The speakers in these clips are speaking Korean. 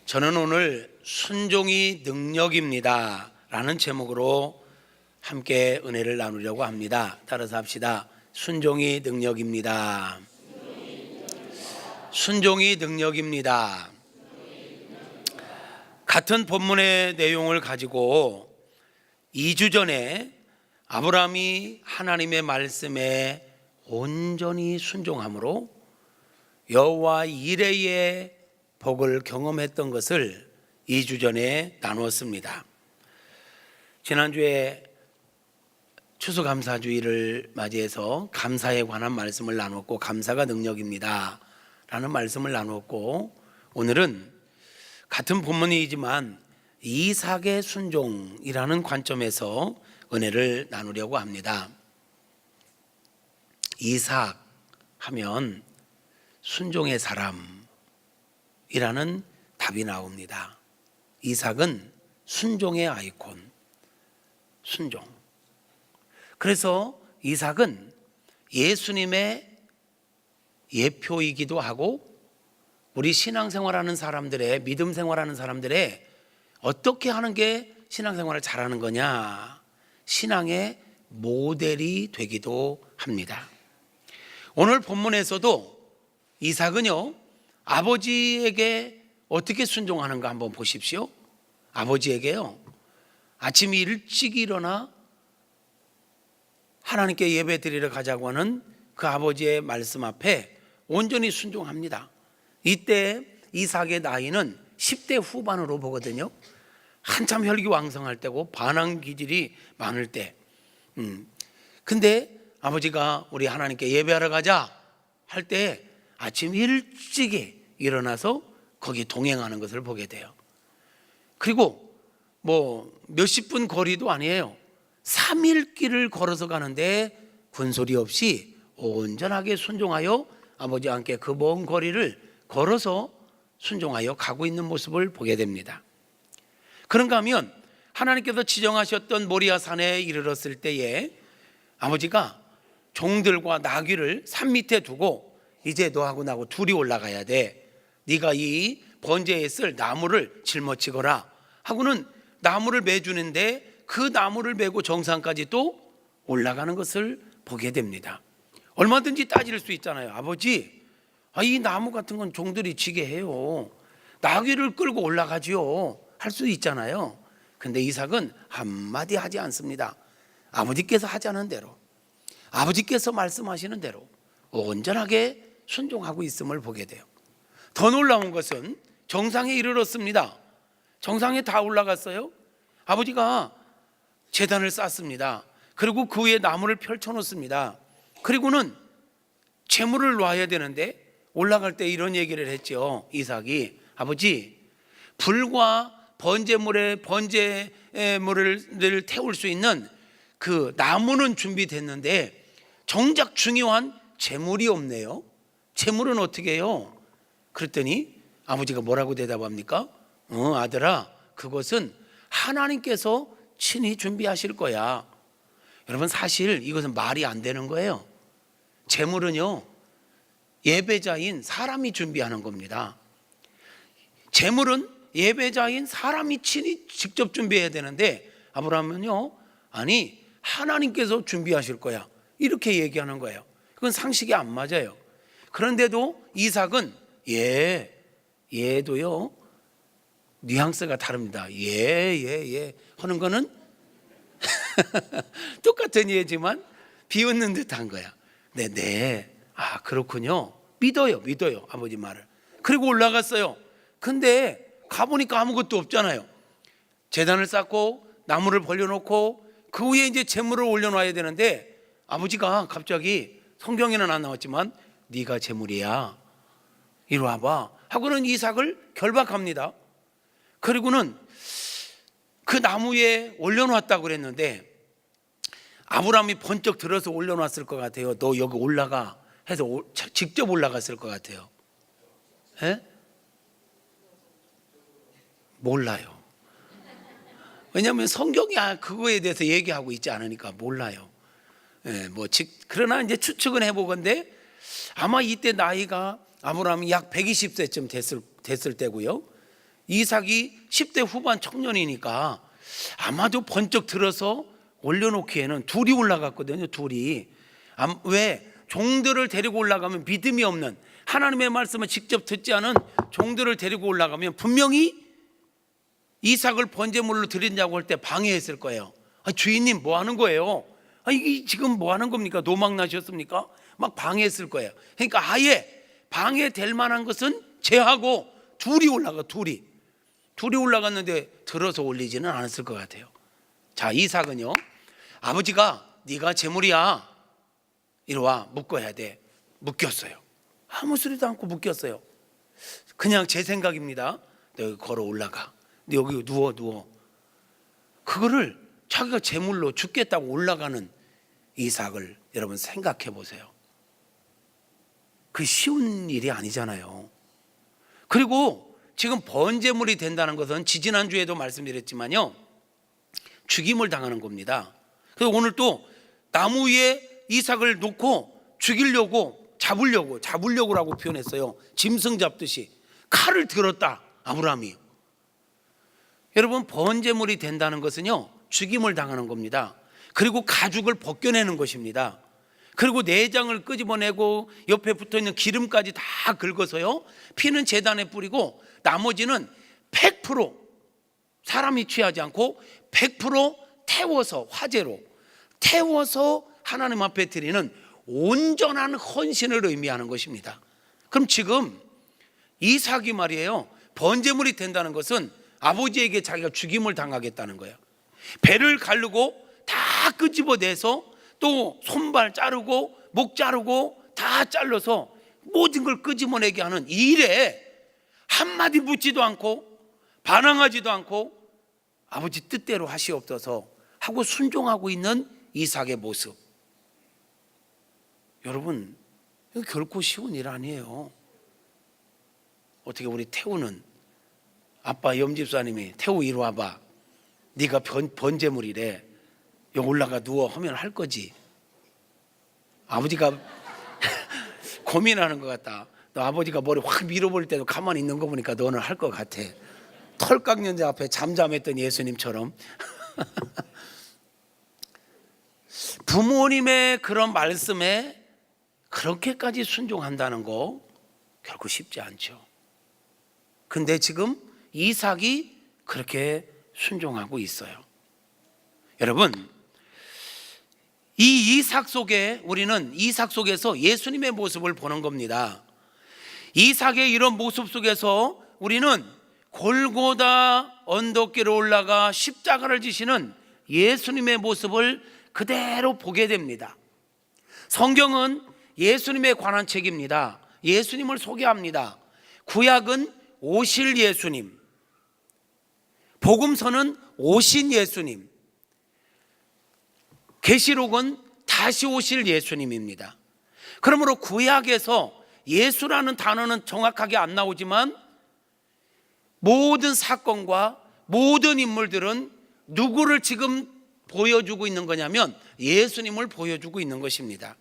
저는 오늘 순종이 능력입니다 라는 제목으로 함께 은혜를 나누려고 합니다. 따라서 합시다. 순종이 능력입니다. 순종이 능력입니다. 같은 본문의 내용을 가지고 2주 전에 아브라함이 하나님의 말씀에 온전히 순종함으로 여호와 이레의 복을 경험했던 것을 2주 전에 나누었습니다. 지난주에 추수감사주의를 맞이해서 감사에 관한 말씀을 나누었고, 감사가 능력입니다 라는 말씀을 나누었고, 오늘은 같은 본문이지만 이삭의 순종이라는 관점에서 은혜를 나누려고 합니다. 이삭 하면 순종의 사람이라는 답이 나옵니다. 이삭은 순종의 아이콘, 순종. 그래서 이삭은 예수님의 예표이기도 하고, 우리 신앙생활하는 사람들의, 믿음 생활하는 사람들의 어떻게 하는 게 신앙생활을 잘하는 거냐, 신앙의 모델이 되기도 합니다. 오늘 본문에서도 이삭은요, 아버지에게 어떻게 순종하는가 한번 보십시오. 아버지에게요, 아침 일찍 일어나 하나님께 예배 드리러 가자고 하는 그 아버지의 말씀 앞에 온전히 순종합니다. 이때 이삭의 나이는 10대 후반으로 보거든요. 한참 혈기왕성할 때고 반항 기질이 많을 때. 근데 아버지가 우리 하나님께 예배하러 가자 할 때 아침 일찍이 일어나서 거기 동행하는 것을 보게 돼요. 그리고 뭐 몇십 분 거리도 아니에요. 3일 길을 걸어서 가는데 군소리 없이 온전하게 순종하여 아버지와 함께 그 먼 거리를 걸어서 순종하여 가고 있는 모습을 보게 됩니다. 그런가 하면 하나님께서 지정하셨던 모리아 산에 이르렀을 때에 아버지가 종들과 나귀를 산 밑에 두고, 이제 너하고 나하고 둘이 올라가야 돼, 네가 이 번제에 쓸 나무를 짊어지거라 하고는 나무를 매주는데, 그 나무를 메고 정상까지 또 올라가는 것을 보게 됩니다. 얼마든지 따질 수 있잖아요. 아버지, 이 나무 같은 건 종들이 지게 해요, 나귀를 끌고 올라가지요 할 수 있잖아요. 근데 이삭은 한마디 하지 않습니다. 아버지께서 하자는 대로, 아버지께서 말씀하시는 대로 온전하게 순종하고 있음을 보게 돼요. 더 놀라운 것은 정상에 이르렀습니다. 정상에 다 올라갔어요. 아버지가 제단을 쌓습니다. 그리고 그 위에 나무를 펼쳐놓습니다. 그리고는 제물을 놔야 되는데 올라갈 때 이런 얘기를 했죠. 이삭이, 아버지, 불과 번제물을 태울 수 있는 그 나무는 준비됐는데 정작 중요한 제물이 없네요. 제물은 어떻게 해요? 그랬더니 아버지가 뭐라고 대답합니까? 아들아, 그것은 하나님께서 친히 준비하실 거야. 여러분, 사실 이것은 말이 안 되는 거예요. 제물은요, 예배자인 사람이 준비하는 겁니다. 제물은 예배자인 사람이 친히 직접 준비해야 되는데, 아브라함은요, 아니, 하나님께서 준비하실 거야, 이렇게 얘기하는 거예요. 그건 상식이 안 맞아요. 그런데도 이삭은 얘도요, 뉘앙스가 다릅니다. 예 하는 거는 똑같은 예지만 비웃는 듯한 거야. 네, 그렇군요. 믿어요 아버지 말을. 그리고 올라갔어요. 근데 가보니까 아무것도 없잖아요. 제단을 쌓고 나무를 벌려놓고 그 위에 이제 제물을 올려놔야 되는데, 아버지가 갑자기, 성경에는 안 나왔지만, 네가 제물이야, 이리 와봐 하고는 이삭을 결박합니다. 그리고는 그 나무에 올려놨다고 그랬는데, 아브라함이 번쩍 들어서 올려놨을 것 같아요. 너 여기 올라가 해서 직접 올라갔을 것 같아요. 몰라요. 왜냐하면 성경이 그거에 대해서 얘기하고 있지 않으니까 몰라요. 그러나 이제 추측은 해보건데, 아마 이때 나이가 아브라함이 약 120세쯤 됐을 때고요. 이삭이 10대 후반 청년이니까 아마도 번쩍 들어서 올려놓기에는 둘이 올라갔거든요. 둘이. 왜? 종들을 데리고 올라가면 믿음이 없는, 하나님의 말씀을 직접 듣지 않은 종들을 데리고 올라가면 분명히 이삭을 번제물로 드린다고 할 때 방해했을 거예요. 주인님 뭐 하는 거예요? 이게 지금 뭐 하는 겁니까? 노망 나셨습니까? 막 방해했을 거예요. 그러니까 아예 방해될 만한 것은 제하고 둘이 올라갔는데 들어서 올리지는 않았을 것 같아요. 자, 이삭은요, 아버지가 네가 제물이야, 이리 와, 묶어야 돼. 묶였어요. 아무 소리도 않고 묶였어요. 그냥 제 생각입니다. 너 여기 걸어 올라가, 너 여기 누워. 그거를 자기가 제물로 죽겠다고 올라가는 이삭을 여러분 생각해 보세요. 그 쉬운 일이 아니잖아요. 그리고 지금 번제물이 된다는 것은 지지난주에도 말씀드렸지만요, 죽임을 당하는 겁니다. 그래서 오늘 또 나무 위에 이삭을 놓고 잡으려고라고 표현했어요. 짐승 잡듯이 칼을 들었다, 아브라함이. 여러분, 번제물이 된다는 것은요, 죽임을 당하는 겁니다. 그리고 가죽을 벗겨내는 것입니다. 그리고 내장을 끄집어내고 옆에 붙어있는 기름까지 다 긁어서요, 피는 제단에 뿌리고 나머지는 100% 사람이 취하지 않고 100% 태워서, 화재로 태워서 하나님 앞에 드리는 온전한 헌신을 의미하는 것입니다. 그럼 지금 이삭이 말이에요, 번제물이 된다는 것은 아버지에게 자기가 죽임을 당하겠다는 거예요. 배를 가르고 다 끄집어내서 또 손발 자르고 목 자르고 다 잘라서 모든 걸 끄집어내게 하는 이 일에 한마디 묻지도 않고 반항하지도 않고 아버지 뜻대로 하시옵소서 하고 순종하고 있는 이삭의 모습. 여러분, 이거 결코 쉬운 일 아니에요. 어떻게 우리 태우는 아빠 염집사님이 태우 이리 와봐, 네가 번제물이래, 여기 올라가 누워 하면 할 거지. 아버지가 고민하는 것 같다. 너 아버지가 머리 확 밀어버릴 때도 가만히 있는 거 보니까 너는 할 것 같아. 털깎년자 앞에 잠잠했던 예수님처럼. 부모님의 그런 말씀에 그렇게까지 순종한다는 거 결코 쉽지 않죠. 근데 지금 이삭이 그렇게 순종하고 있어요. 여러분, 이 이삭 속에 우리는 이삭 속에서 예수님의 모습을 보는 겁니다. 이삭의 이런 모습 속에서 우리는 골고다 언덕길에 올라가 십자가를 지시는 예수님의 모습을 그대로 보게 됩니다. 성경은 예수님에 관한 책입니다. 예수님을 소개합니다. 구약은 오실 예수님, 복음서는 오신 예수님, 계시록은 다시 오실 예수님입니다. 그러므로 구약에서 예수라는 단어는 정확하게 안 나오지만 모든 사건과 모든 인물들은 누구를 지금 보여주고 있는 거냐면 예수님을 보여주고 있는 것입니다.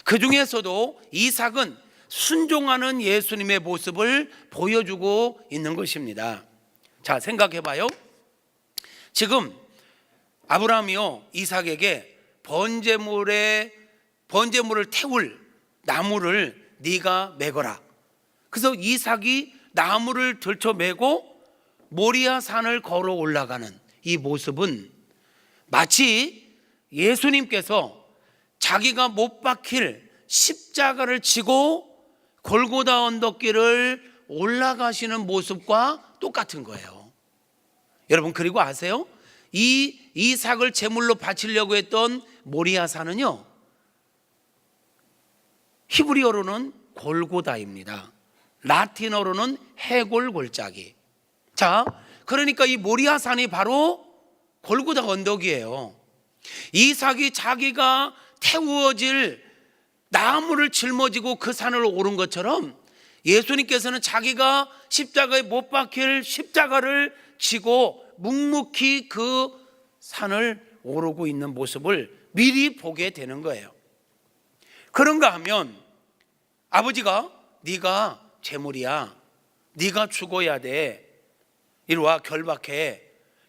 그 중에서도 이삭은 순종하는 예수님의 모습을 보여주고 있는 것입니다. 자, 생각해 봐요. 지금 아브라함이요, 이삭에게 번제물을 태울 나무를 네가 메거라. 그래서 이삭이 나무를 들쳐메고 모리아 산을 걸어 올라가는 이 모습은 마치 예수님께서 자기가 못 박힐 십자가를 지고 골고다 언덕길을 올라가시는 모습과 똑같은 거예요. 여러분, 그리고 아세요? 이 이삭을 제물로 바치려고 했던 모리아 산은요, 히브리어로는 골고다입니다. 라틴어로는 해골 골짜기. 자, 그러니까 이 모리아 산이 바로 골고다 언덕이에요. 이삭이 자기가 태워질 나무를 짊어지고 그 산을 오른 것처럼 예수님께서는 자기가 십자가에 못 박힐 십자가를 지고 묵묵히 그 산을 오르고 있는 모습을 미리 보게 되는 거예요. 그런가 하면 아버지가 네가 제물이야, 네가 죽어야 돼, 이리 와, 결박해.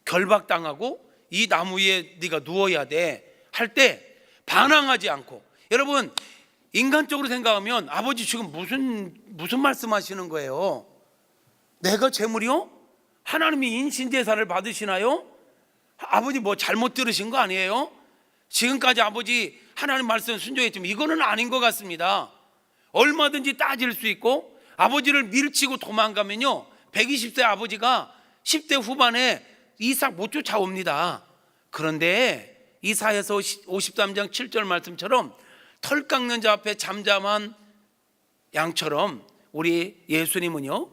결박당하고 이 나무 위에 네가 누워야 돼 할 때 반항하지 않고, 여러분 인간적으로 생각하면 아버지 지금 무슨 말씀하시는 거예요? 내가 재물이요? 하나님이 인신제사를 받으시나요? 아버지 뭐 잘못 들으신 거 아니에요? 지금까지 아버지 하나님 말씀 순종했지만 이거는 아닌 것 같습니다. 얼마든지 따질 수 있고, 아버지를 밀치고 도망가면요 120세 아버지가 10대 후반에 이삭 못 쫓아옵니다. 그런데 이사야서 53장 7절 말씀처럼 털 깎는 자 앞에 잠잠한 양처럼 우리 예수님은요,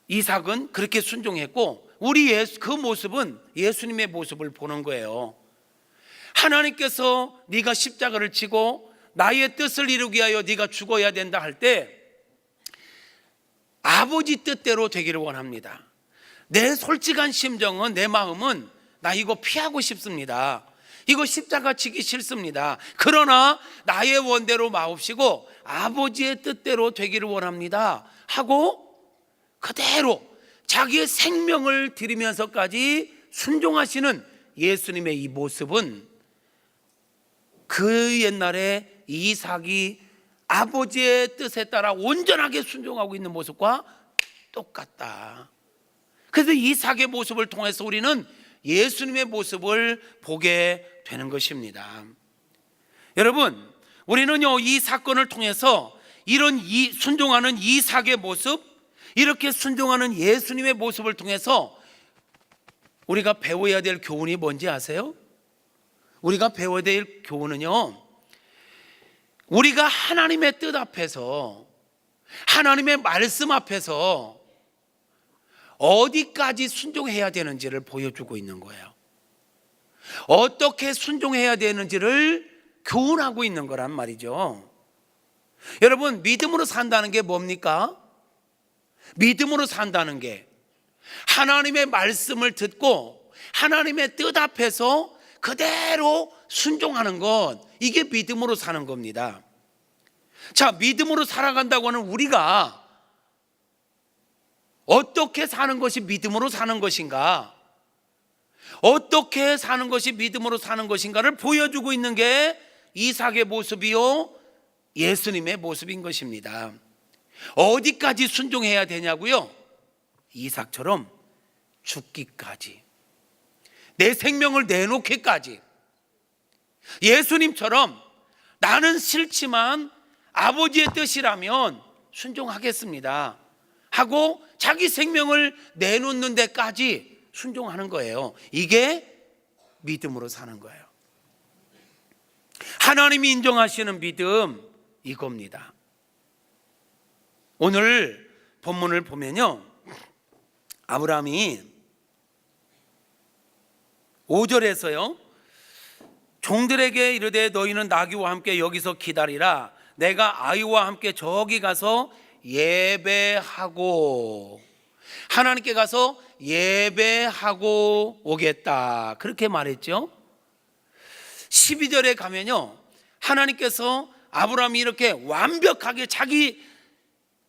이삭은 그렇게 순종했고, 우리 그 모습은 예수님의 모습을 보는 거예요. 하나님께서 네가 십자가를 지고 나의 뜻을 이루기 위하여 네가 죽어야 된다 할 때 아버지 뜻대로 되기를 원합니다. 내 솔직한 심정은, 내 마음은 나 이거 피하고 싶습니다. 이거 십자가 지기 싫습니다. 그러나 나의 원대로 마옵시고 아버지의 뜻대로 되기를 원합니다 하고 그대로 자기의 생명을 드리면서까지 순종하시는 예수님의 이 모습은 그 옛날에 이삭이 아버지의 뜻에 따라 온전하게 순종하고 있는 모습과 똑같다. 그래서 이삭의 모습을 통해서 우리는 예수님의 모습을 보게 되는 것입니다. 여러분, 우리는요 이 사건을 통해서 이런 순종하는 이삭의 모습, 이렇게 순종하는 예수님의 모습을 통해서 우리가 배워야 될 교훈이 뭔지 아세요? 우리가 배워야 될 교훈은요, 우리가 하나님의 뜻 앞에서, 하나님의 말씀 앞에서 어디까지 순종해야 되는지를 보여주고 있는 거예요. 어떻게 순종해야 되는지를 교훈하고 있는 거란 말이죠. 여러분, 믿음으로 산다는 게 뭡니까? 믿음으로 산다는 게 하나님의 말씀을 듣고 하나님의 뜻 앞에서 그대로 순종하는 것, 이게 믿음으로 사는 겁니다. 자, 믿음으로 살아간다고 하는 우리가 어떻게 사는 것이 믿음으로 사는 것인가, 어떻게 사는 것이 믿음으로 사는 것인가를 보여주고 있는 게 이삭의 모습이요 예수님의 모습인 것입니다. 어디까지 순종해야 되냐고요? 이삭처럼 죽기까지, 내 생명을 내놓기까지. 예수님처럼 나는 싫지만 아버지의 뜻이라면 순종하겠습니다 하고 자기 생명을 내놓는 데까지 순종하는 거예요. 이게 믿음으로 사는 거예요. 하나님이 인정하시는 믿음, 이겁니다. 오늘 본문을 보면요, 아브라함이 5절에서요 종들에게 이르되 너희는 나귀와 함께 여기서 기다리라. 내가 아이와 함께 저기 가서 예배하고, 하나님께 가서 예배하고 오겠다, 그렇게 말했죠. 12절에 가면요, 하나님께서 아브라함이 이렇게 완벽하게 자기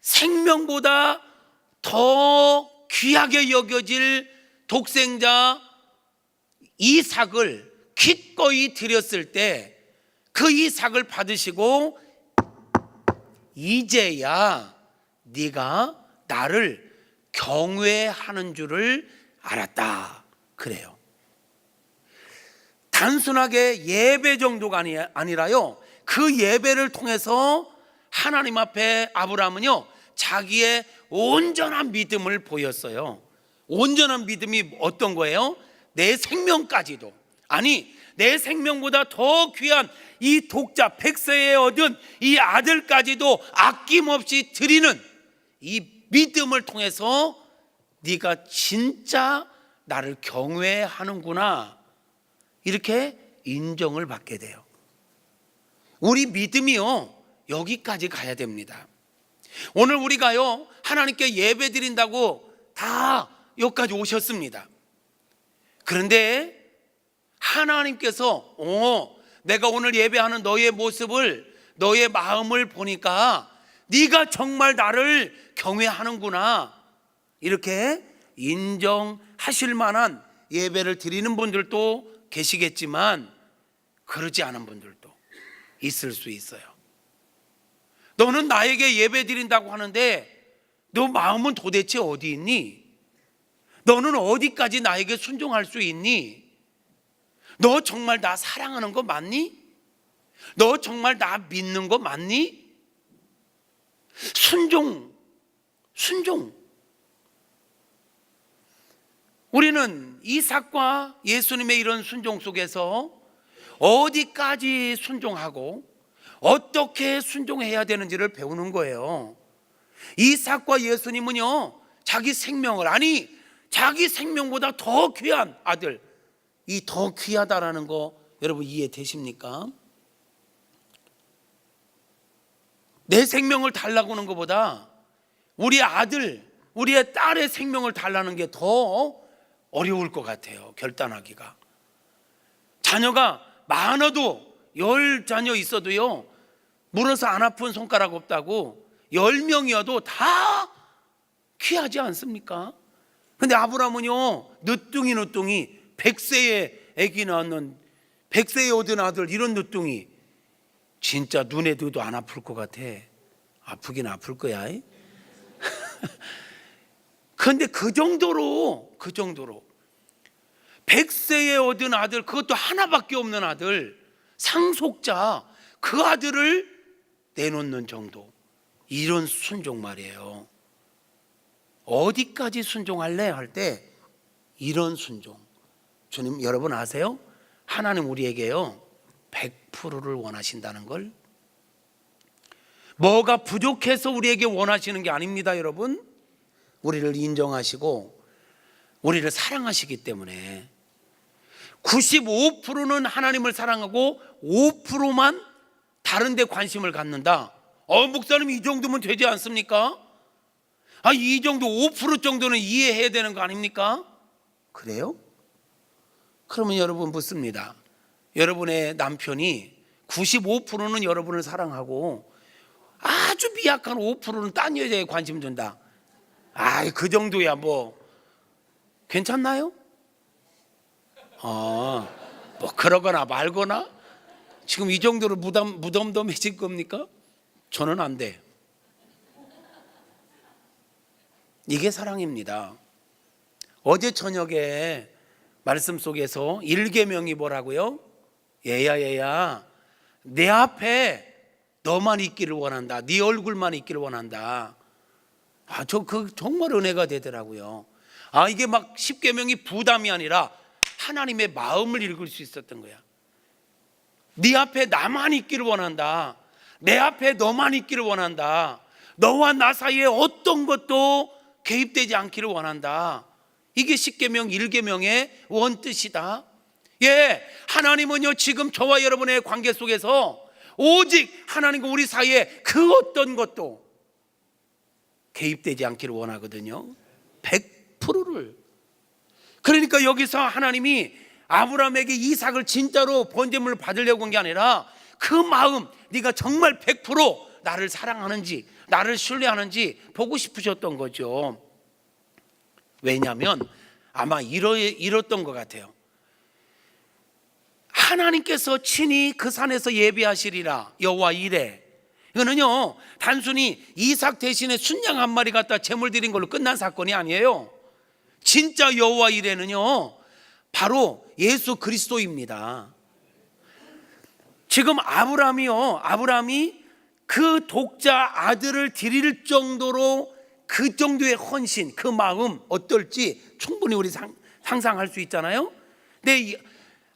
생명보다 더 귀하게 여겨질 독생자 이삭을 기꺼이 드렸을 때 그 이삭을 받으시고 이제야 네가 나를 경외하는 줄을 알았다, 그래요. 단순하게 예배 정도가 아니라요, 그 예배를 통해서 하나님 앞에 아브라함은요 자기의 온전한 믿음을 보였어요. 온전한 믿음이 어떤 거예요? 내 생명까지도, 아니 내 생명보다 더 귀한 이 독자 100세에 얻은 이 아들까지도 아낌없이 드리는 이 믿음을 통해서 네가 진짜 나를 경외하는구나, 이렇게 인정을 받게 돼요. 우리 믿음이요 여기까지 가야 됩니다. 오늘 우리가요 하나님께 예배 드린다고 다 여기까지 오셨습니다. 그런데 하나님께서 내가 오늘 예배하는 너의 모습을, 너의 마음을 보니까 네가 정말 나를 경외하는구나, 이렇게 인정하실 만한 예배를 드리는 분들도 계시겠지만 그러지 않은 분들도 있을 수 있어요. 너는 나에게 예배 드린다고 하는데 너 마음은 도대체 어디 있니? 너는 어디까지 나에게 순종할 수 있니? 너 정말 나 사랑하는 거 맞니? 너 정말 나 믿는 거 맞니? 순종. 우리는 이삭과 예수님의 이런 순종 속에서 어디까지 순종하고 어떻게 순종해야 되는지를 배우는 거예요. 이삭과 예수님은요, 자기 생명을, 아니 자기 생명보다 더 귀한 아들, 이 더 귀하다라는 거 여러분 이해되십니까? 내 생명을 달라고 하는 것보다 우리 아들, 우리의 딸의 생명을 달라는 게 더 어려울 것 같아요. 결단하기가. 자녀가 많아도 10자녀 있어도요, 물어서 안 아픈 손가락 없다고 10명이어도 다 귀하지 않습니까? 근데 아브라함은요, 늦둥이 100세에 아기 낳는 100세에 얻은 아들, 이런 늦둥이 진짜 눈에 둬도 안 아플 것 같아. 아프긴 아플 거야. 그런데 그 정도로 100세에 얻은 아들, 그것도 하나밖에 없는 아들, 상속자, 그 아들을 내놓는 정도, 이런 순종 말이에요. 어디까지 순종할래? 할 때 이런 순종. 주님, 여러분 아세요? 하나님 우리에게요 100%를 원하신다는 걸. 뭐가 부족해서 우리에게 원하시는 게 아닙니다. 여러분, 우리를 인정하시고 우리를 사랑하시기 때문에 95%는 하나님을 사랑하고 5%만 다른 데 관심을 갖는다. 목사님 이 정도면 되지 않습니까? 이 정도 5% 정도는 이해해야 되는 거 아닙니까? 그래요? 그러면 여러분 묻습니다. 여러분의 남편이 95%는 여러분을 사랑하고 아주 미약한 5%는 딴 여자에 관심 준다. 그 정도야 뭐 괜찮나요? 뭐 그러거나 말거나 지금 이 정도로 무덤덤해질 겁니까? 저는 안 돼. 이게 사랑입니다. 어제 저녁에 말씀 속에서 1계명이 뭐라고요? 얘야 내 앞에 너만 있기를 원한다. 네 얼굴만 있기를 원한다. 그 정말 은혜가 되더라고요. 이게 막 10계명이 부담이 아니라 하나님의 마음을 읽을 수 있었던 거야. 네 앞에 나만 있기를 원한다. 내 앞에 너만 있기를 원한다. 너와 나 사이에 어떤 것도 개입되지 않기를 원한다. 이게 10계명 1계명의 원뜻이다. 하나님은요 지금 저와 여러분의 관계 속에서 오직 하나님과 우리 사이에 그 어떤 것도 개입되지 않기를 원하거든요. 100%를. 그러니까 여기서 하나님이 아브라함에게 이삭을 진짜로 번제물을 받으려고 한 게 아니라 그 마음, 네가 정말 100% 나를 사랑하는지 나를 신뢰하는지 보고 싶으셨던 거죠. 왜냐하면 아마 이랬던 것 같아요. 하나님께서 친히 그 산에서 예비하시리라 여호와 이레. 이거는요 단순히 이삭 대신에 순양 한 마리 갖다 제물 드린 걸로 끝난 사건이 아니에요. 진짜 여호와 이레는요 바로 예수 그리스도입니다. 지금 아브라함이 그 독자 아들을 드릴 정도로 그 정도의 헌신, 그 마음 어떨지 충분히 우리 상상할 수 있잖아요. 근데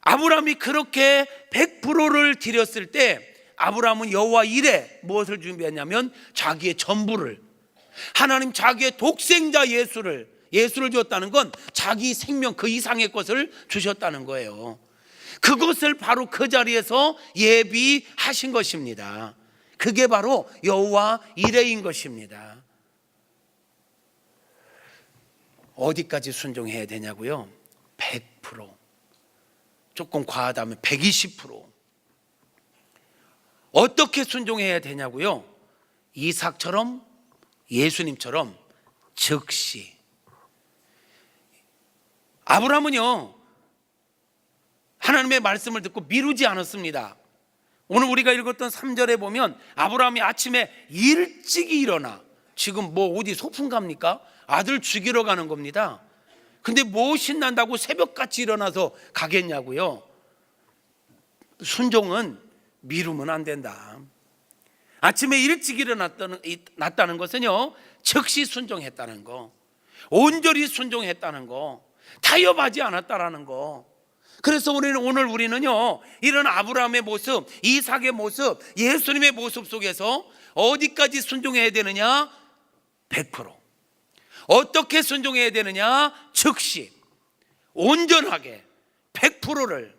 아브라함이 그렇게 100%를 드렸을 때 아브라함은 여호와 이레 무엇을 준비했냐면 자기의 전부를, 하나님 자기의 독생자 예수를 줬다는 건 자기 생명 그 이상의 것을 주셨다는 거예요. 그것을 바로 그 자리에서 예비하신 것입니다. 그게 바로 여호와 이레인 것입니다. 어디까지 순종해야 되냐고요? 100%. 조금 과하다면 120%. 어떻게 순종해야 되냐고요? 이삭처럼, 예수님처럼 즉시. 아브라함은요, 하나님의 말씀을 듣고 미루지 않았습니다. 오늘 우리가 읽었던 3절에 보면 아브라함이 아침에 일찍이 일어나, 지금 뭐 어디 소풍 갑니까? 아들 죽이러 가는 겁니다. 근데 뭐 신난다고 새벽같이 일어나서 가겠냐고요. 순종은 미루면 안 된다. 아침에 일찍 일어났다는 것은요, 즉시 순종했다는 거, 온전히 순종했다는 거, 타협하지 않았다라는 거. 그래서 오늘 우리는요, 이런 아브라함의 모습, 이삭의 모습, 예수님의 모습 속에서 어디까지 순종해야 되느냐? 100%. 어떻게 순종해야 되느냐? 즉시, 온전하게 100%를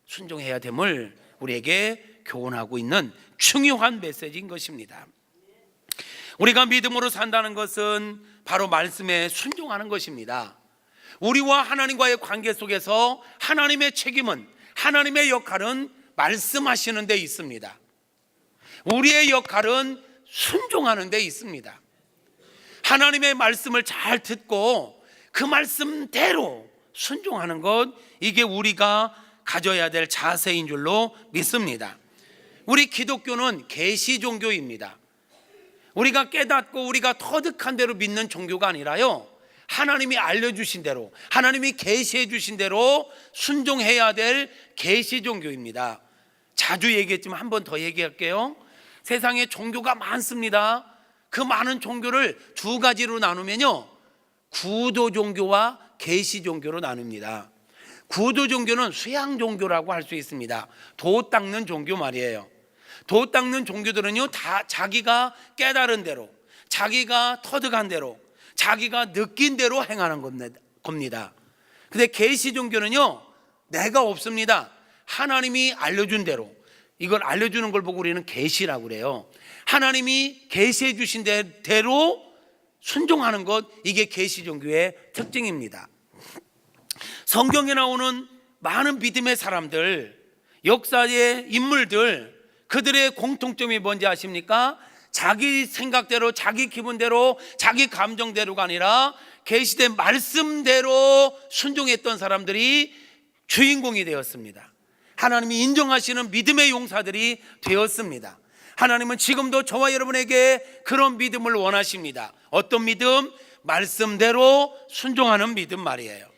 순종해야 됨을 우리에게 교훈하고 있는 중요한 메시지인 것입니다. 우리가 믿음으로 산다는 것은 바로 말씀에 순종하는 것입니다. 우리와 하나님과의 관계 속에서 하나님의 책임은, 하나님의 역할은 말씀하시는 데 있습니다. 우리의 역할은 순종하는 데 있습니다. 하나님의 말씀을 잘 듣고 그 말씀대로 순종하는 것, 이게 우리가 가져야 될 자세인 줄로 믿습니다. 우리 기독교는 계시 종교입니다. 우리가 깨닫고 우리가 터득한 대로 믿는 종교가 아니라요, 하나님이 알려주신 대로, 하나님이 계시해 주신 대로 순종해야 될 계시 종교입니다. 자주 얘기했지만 한 번 더 얘기할게요. 세상에 종교가 많습니다. 그 많은 종교를 두 가지로 나누면요, 구도 종교와 계시 종교로 나눕니다. 구도 종교는 수양 종교라고 할 수 있습니다. 도 닦는 종교 말이에요. 도 닦는 종교들은요, 다 자기가 깨달은 대로, 자기가 터득한 대로, 자기가 느낀 대로 행하는 겁니다. 근데 계시 종교는요, 내가 없습니다. 하나님이 알려준 대로, 이걸 알려주는 걸 보고 우리는 계시라고 그래요. 하나님이 계시해 주신 대로 순종하는 것, 이게 계시 종교의 특징입니다. 성경에 나오는 많은 믿음의 사람들, 역사의 인물들, 그들의 공통점이 뭔지 아십니까? 자기 생각대로, 자기 기분대로, 자기 감정대로가 아니라 계시된 말씀대로 순종했던 사람들이 주인공이 되었습니다. 하나님이 인정하시는 믿음의 용사들이 되었습니다. 하나님은 지금도 저와 여러분에게 그런 믿음을 원하십니다. 어떤 믿음? 말씀대로 순종하는 믿음 말이에요.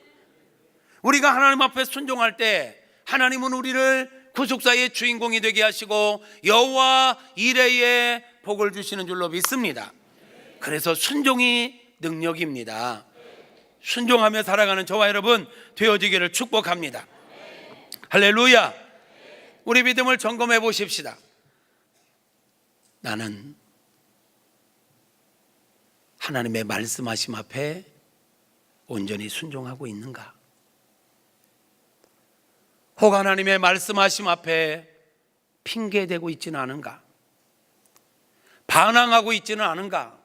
우리가 하나님 앞에 순종할 때 하나님은 우리를 구속사의 주인공이 되게 하시고 여호와 이레의 복을 주시는 줄로 믿습니다. 그래서 순종이 능력입니다. 순종하며 살아가는 저와 여러분 되어지기를 축복합니다. 할렐루야. 우리 믿음을 점검해 보십시다. 나는 하나님의 말씀하심 앞에 온전히 순종하고 있는가? 혹 하나님의 말씀하심 앞에 핑계대고 있지는 않은가? 반항하고 있지는 않은가?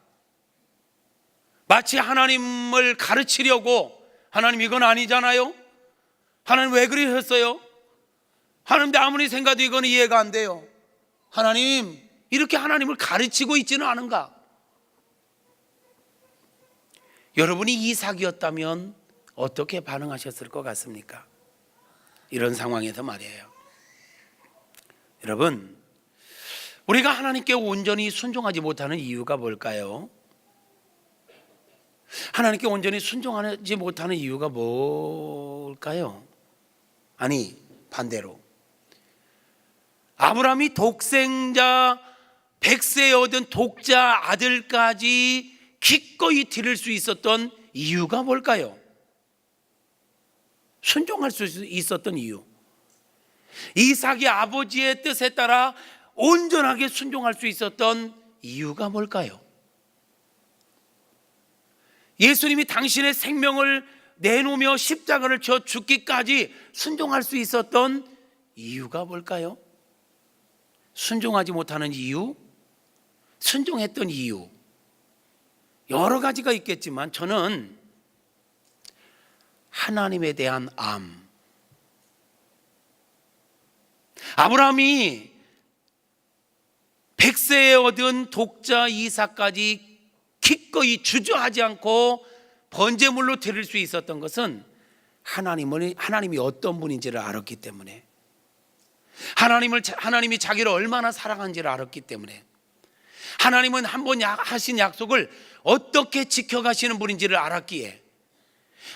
마치 하나님을 가르치려고, 하나님 이건 아니잖아요? 하나님 왜 그러셨어요? 하나님 아무리 생각해도 이건 이해가 안 돼요. 하나님, 이렇게 하나님을 가르치고 있지는 않은가? 여러분이 이삭이었다면 어떻게 반응하셨을 것 같습니까? 이런 상황에서 말이에요. 여러분, 우리가 하나님께 온전히 순종하지 못하는 이유가 뭘까요? 하나님께 온전히 순종하지 못하는 이유가 뭘까요? 아니, 반대로 아브라함이 독생자 100세에 얻은 독자 아들까지 기꺼이 드릴 수 있었던 이유가 뭘까요? 순종할 수 있었던 이유, 이삭이 아버지의 뜻에 따라 온전하게 순종할 수 있었던 이유가 뭘까요? 예수님이 당신의 생명을 내놓으며 십자가를 져 죽기까지 순종할 수 있었던 이유가 뭘까요? 순종하지 못하는 이유, 순종했던 이유, 여러 가지가 있겠지만 저는 하나님에 대한 암, 아브라함이 100세에 얻은 독자 이삭까지 기꺼이 주저하지 않고 번제물로 드릴 수 있었던 것은 하나님이 어떤 분인지를 알았기 때문에, 하나님이 자기를 얼마나 사랑한지를 알았기 때문에, 하나님은 한 번 하신 약속을 어떻게 지켜가시는 분인지를 알았기에,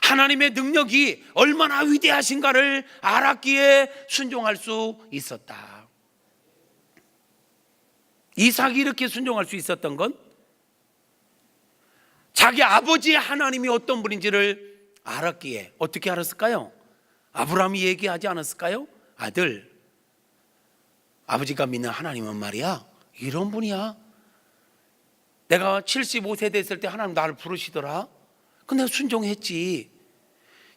하나님의 능력이 얼마나 위대하신가를 알았기에 순종할 수 있었다. 이삭이 이렇게 순종할 수 있었던 건 자기 아버지의 하나님이 어떤 분인지를 알았기에. 어떻게 알았을까요? 아브라함이 얘기하지 않았을까요? 아들, 아버지가 믿는 하나님은 말이야 이런 분이야. 내가 75세 됐을 때 하나님 나를 부르시더라. 근데 내가 순종했지.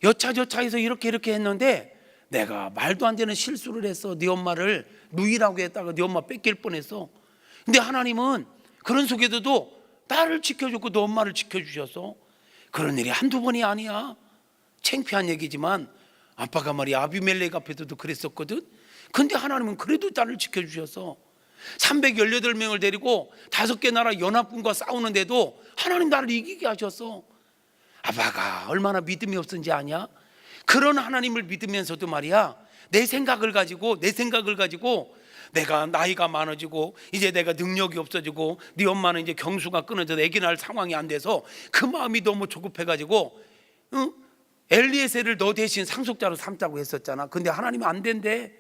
여차저차해서 이렇게 했는데 내가 말도 안 되는 실수를 했어. 네 엄마를 누이라고 했다가 네 엄마 뺏길 뻔했어. 근데 하나님은 그런 속에서도 나를 지켜줬고 너 엄마를 지켜주셨어. 그런 일이 한두 번이 아니야. 창피한 얘기지만 아빠가 말이야 아비멜렉 앞에서도 그랬었거든. 근데 하나님은 그래도 나를 지켜주셨어. 318명을 데리고 5개 나라 연합군과 싸우는데도 하나님 나를 이기게 하셨어. 아빠가 얼마나 믿음이 없은지 아냐? 그런 하나님을 믿으면서도 말이야 내 생각을 가지고 내가 나이가 많아지고 이제 내가 능력이 없어지고 네 엄마는 이제 경수가 끊어져서 아기 낳을 상황이 안 돼서 그 마음이 너무 조급해가지고 엘리에셀을 너 대신 상속자로 삼자고 했었잖아. 근데 하나님은 안 된대.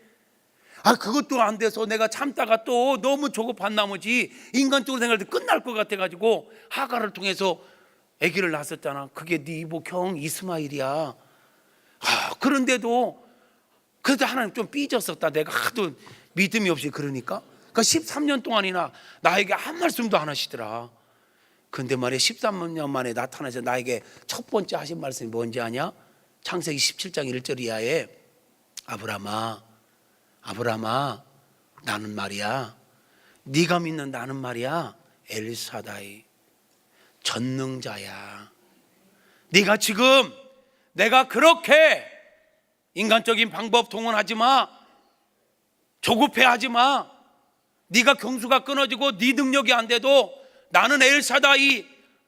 그것도 안 돼서 내가 참다가 또 너무 조급한 나머지 인간적으로 생각할 때 끝날 것 같아가지고 하가를 통해서 아기를 낳았었잖아. 그게 네 이복 형 이스마일이야. 그런데도 그래도 하나님 좀 삐졌었다. 내가 하도 믿음이 없이 그러니까 13년 동안이나 나에게 한 말씀도 안 하시더라. 근데 말이야 13년 만에 나타나서 나에게 첫 번째 하신 말씀이 뭔지 아냐? 창세기 17장 1절 이하에 아브라함아 나는 말이야 네가 믿는 나는 말이야 엘사다이 전능자야. 네가 지금 내가 그렇게 인간적인 방법 동원하지 마. 조급해하지 마. 네가 경수가 끊어지고 네 능력이 안 돼도 나는 엘사다이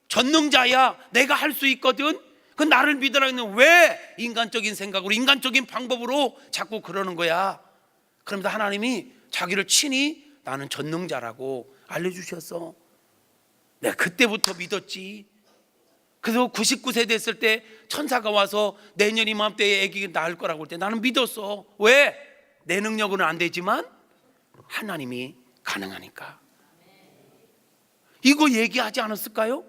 전능자야. 내가 할 수 있거든. 그 나를 믿으라는 왜 인간적인 생각으로 인간적인 방법으로 자꾸 그러는 거야. 그러면서 하나님이 자기를 친히 나는 전능자라고 알려주셨어. 내가 그때부터 믿었지. 그래서 99세 됐을 때 천사가 와서 내년 이맘때에 아기가 낳을 거라고 할 때 나는 믿었어. 왜? 내 능력으로는 안 되지만 하나님이 가능하니까. 이거 얘기하지 않았을까요?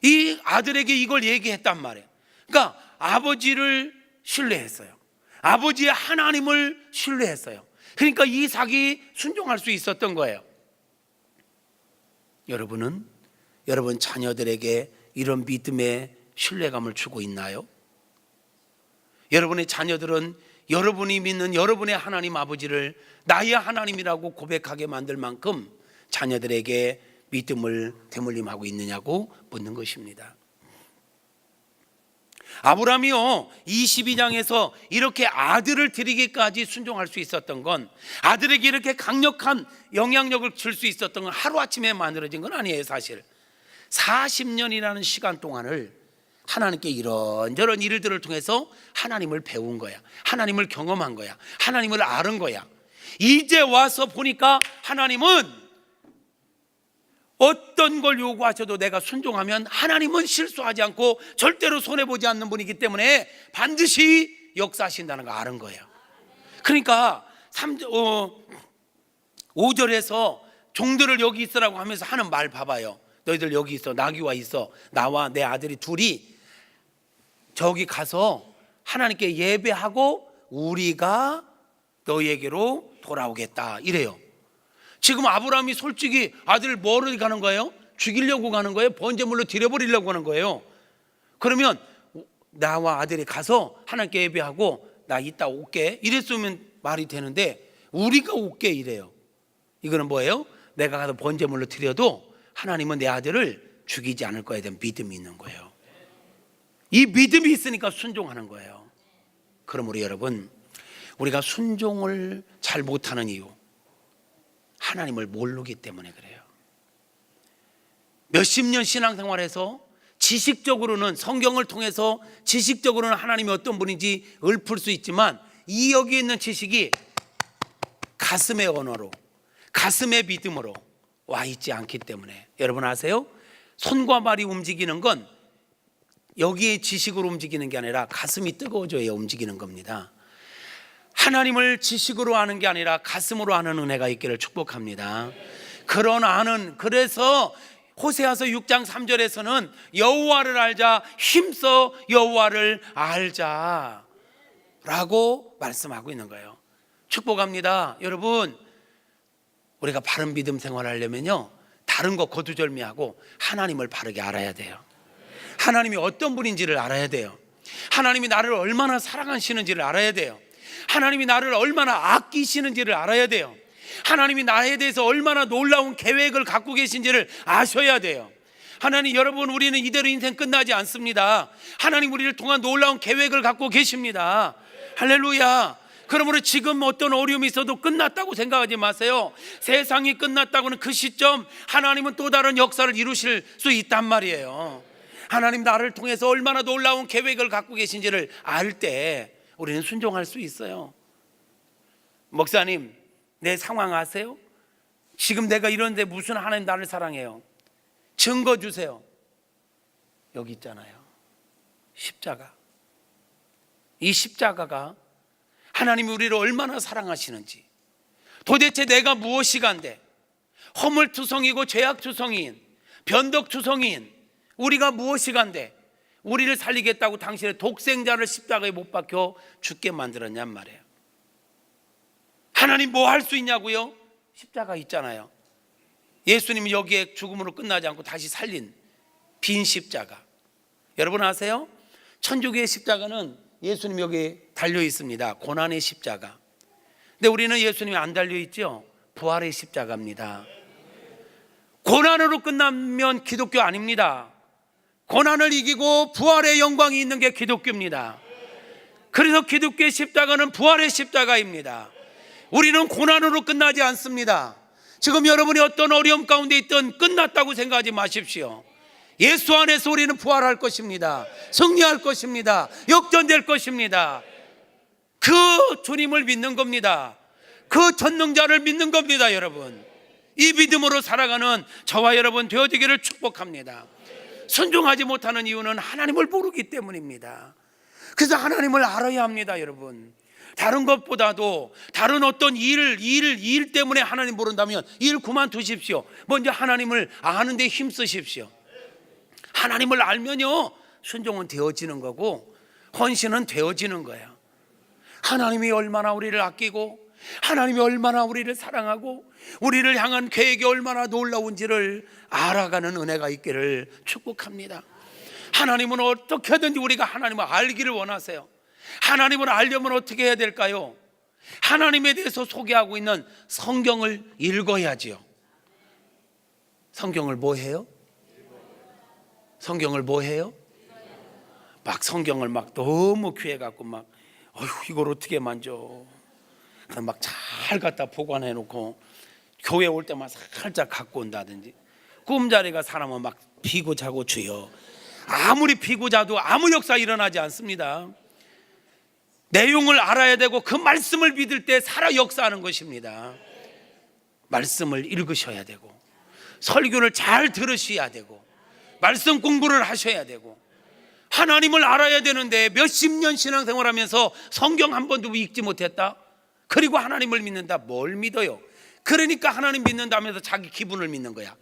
이 아들에게 이걸 얘기했단 말이에요. 그러니까 아버지를 신뢰했어요. 아버지의 하나님을 신뢰했어요. 그러니까 이삭이 순종할 수 있었던 거예요. 여러분은 여러분 자녀들에게 이런 믿음의 신뢰감을 주고 있나요? 여러분의 자녀들은 여러분이 믿는 여러분의 하나님 아버지를 나의 하나님이라고 고백하게 만들 만큼 자녀들에게 믿음을 대물림하고 있느냐고 묻는 것입니다. 아브라함이요 22장에서 이렇게 아들을 드리기까지 순종할 수 있었던 건, 아들에게 이렇게 강력한 영향력을 줄 수 있었던 건 하루아침에 만들어진 건 아니에요. 사실 40년이라는 시간 동안을 하나님께 이런저런 일들을 통해서 하나님을 배운 거야. 하나님을 경험한 거야. 하나님을 아는 거야. 이제 와서 보니까 하나님은 어떤 걸 요구하셔도 내가 순종하면 하나님은 실수하지 않고 절대로 손해보지 않는 분이기 때문에 반드시 역사하신다는 걸 아는 거예요. 그러니까 5절에서 종들을 여기 있으라고 하면서 하는 말 봐봐요. 너희들 여기 있어. 나귀와 있어. 나와 내 아들이 둘이 저기 가서 하나님께 예배하고 우리가 너희에게로 돌아오겠다 이래요. 지금 아브라함이 솔직히 아들을 뭐로 가는 거예요? 죽이려고 가는 거예요? 번제물로 드려버리려고 하는 거예요? 그러면 나와 아들이 가서 하나님께 예배하고 나 이따 올게 이랬으면 말이 되는데 우리가 올게 이래요. 이거는 뭐예요? 내가 가서 번제물로 드려도 하나님은 내 아들을 죽이지 않을 거에 대한 믿음이 있는 거예요. 이 믿음이 있으니까 순종하는 거예요. 그러므로 여러분, 우리가 순종을 잘 못하는 이유, 하나님을 모르기 때문에 그래요. 몇십 년 신앙생활에서 지식적으로는, 성경을 통해서 지식적으로는 하나님이 어떤 분인지 읊을 수 있지만, 이 여기 있는 지식이 가슴의 언어로, 가슴의 믿음으로 와 있지 않기 때문에, 여러분 아세요? 손과 발이 움직이는 건 여기에 지식으로 움직이는 게 아니라 가슴이 뜨거워져야 움직이는 겁니다. 하나님을 지식으로 아는 게 아니라 가슴으로 아는 은혜가 있기를 축복합니다. 그런 아는, 그래서 호세아서 6장 3절에서는 여호와를 알자, 힘써 여호와를 알자 라고 말씀하고 있는 거예요. 축복합니다. 여러분, 우리가 바른 믿음 생활하려면요, 다른 거 거두절미하고 하나님을 바르게 알아야 돼요. 하나님이 어떤 분인지를 알아야 돼요. 하나님이 나를 얼마나 사랑하시는지를 알아야 돼요. 하나님이 나를 얼마나 아끼시는지를 알아야 돼요. 하나님이 나에 대해서 얼마나 놀라운 계획을 갖고 계신지를 아셔야 돼요. 하나님, 여러분, 우리는 이대로 인생 끝나지 않습니다. 하나님 우리를 통한 놀라운 계획을 갖고 계십니다. 할렐루야. 그러므로 지금 어떤 어려움이 있어도 끝났다고 생각하지 마세요. 세상이 끝났다고는 그 시점 하나님은 또 다른 역사를 이루실 수 있단 말이에요. 하나님 나를 통해서 얼마나 놀라운 계획을 갖고 계신지를 알 때 우리는 순종할 수 있어요. 목사님, 내 상황 아세요? 지금 내가 이런데 무슨 하나님 나를 사랑해요? 증거 주세요. 여기 있잖아요. 십자가. 이 십자가가 하나님이 우리를 얼마나 사랑하시는지, 도대체 내가 무엇이간데, 허물투성이고 죄악투성이인, 변덕투성이인 우리가 무엇이간데 우리를 살리겠다고 당신의 독생자를 십자가에 못 박혀 죽게 만들었냔 말이에요. 하나님 뭐 할 수 있냐고요? 십자가 있잖아요. 예수님이 여기에 죽음으로 끝나지 않고 다시 살린 빈 십자가. 여러분 아세요? 천주교의 십자가는 예수님 여기 달려 있습니다. 고난의 십자가. 근데 우리는 예수님이 안 달려 있죠? 부활의 십자가입니다. 고난으로 끝나면 기독교 아닙니다. 고난을 이기고 부활의 영광이 있는 게 기독교입니다. 그래서 기독교의 십자가는 부활의 십자가입니다. 우리는 고난으로 끝나지 않습니다. 지금 여러분이 어떤 어려움 가운데 있든 끝났다고 생각하지 마십시오. 예수 안에서 우리는 부활할 것입니다. 승리할 것입니다. 역전될 것입니다. 그 주님을 믿는 겁니다. 그 전능자를 믿는 겁니다. 여러분, 이 믿음으로 살아가는 저와 여러분 되어지기를 축복합니다. 순종하지 못하는 이유는 하나님을 모르기 때문입니다. 그래서 하나님을 알아야 합니다. 여러분, 다른 것보다도 다른 어떤 일 때문에 하나님 모른다면 일 그만두십시오. 먼저 하나님을 아는 데 힘쓰십시오. 하나님을 알면요, 순종은 되어지는 거고 헌신은 되어지는 거예요. 하나님이 얼마나 우리를 아끼고, 하나님이 얼마나 우리를 사랑하고, 우리를 향한 계획이 얼마나 놀라운지를 알아가는 은혜가 있기를 축복합니다. 하나님은 어떻게 하든지 우리가 하나님을 알기를 원하세요. 하나님을 알려면 어떻게 해야 될까요? 하나님에 대해서 소개하고 있는 성경을 읽어야지요. 성경을 뭐 해요? 성경을 뭐 해요? 막 성경을 막 너무 귀해갖고 막 어휴 이걸 어떻게 만져, 막 잘 갖다 보관해 놓고 교회 올 때만 살짝 갖고 온다든지, 꿈자리가 사람은 막 피고 자고 주여, 아무리 피고 자도 아무 역사 일어나지 않습니다. 내용을 알아야 되고 그 말씀을 믿을 때 살아 역사하는 것입니다. 말씀을 읽으셔야 되고, 설교를 잘 들으셔야 되고, 말씀 공부를 하셔야 되고, 하나님을 알아야 되는데 몇십 년 신앙생활하면서 성경 한 번도 읽지 못했다? 그리고 하나님을 믿는다? 뭘 믿어요? 그러니까 하나님 믿는다면서 자기 기분을 믿는 거야,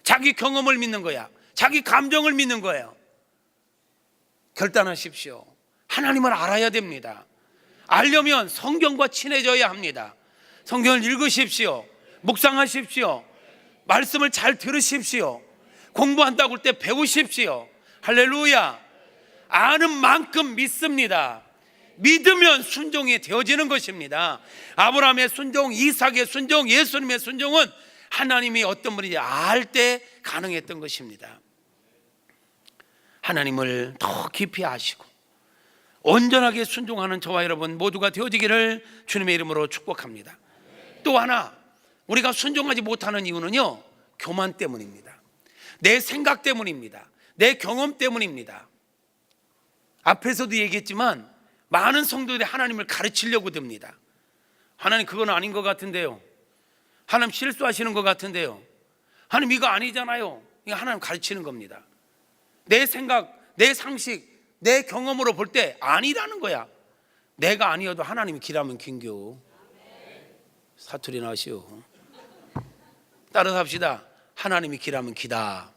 자기 경험을 믿는 거야, 자기 감정을 믿는 거예요. 결단하십시오. 하나님을 알아야 됩니다. 알려면 성경과 친해져야 합니다. 성경을 읽으십시오. 묵상하십시오. 말씀을 잘 들으십시오. 공부한다고 할 때 배우십시오. 할렐루야. 아는 만큼 믿습니다. 믿으면 순종이 되어지는 것입니다. 아브라함의 순종, 이삭의 순종, 예수님의 순종은 하나님이 어떤 분인지 알 때 가능했던 것입니다. 하나님을 더 깊이 아시고 온전하게 순종하는 저와 여러분 모두가 되어지기를 주님의 이름으로 축복합니다. 또 하나, 우리가 순종하지 못하는 이유는요, 교만 때문입니다. 내 생각 때문입니다. 내 경험 때문입니다. 앞에서도 얘기했지만 많은 성도들이 하나님을 가르치려고 듭니다. 하나님 그건 아닌 것 같은데요, 하나님 실수하시는 것 같은데요, 하나님 이거 아니잖아요. 이거 하나님 가르치는 겁니다. 내 생각, 내 상식, 내 경험으로 볼 때 아니라는 거야. 내가 아니어도 하나님이 길하면 긴겨. 사투리 나시오. 따라서 합시다. 하나님이 길하면 기다.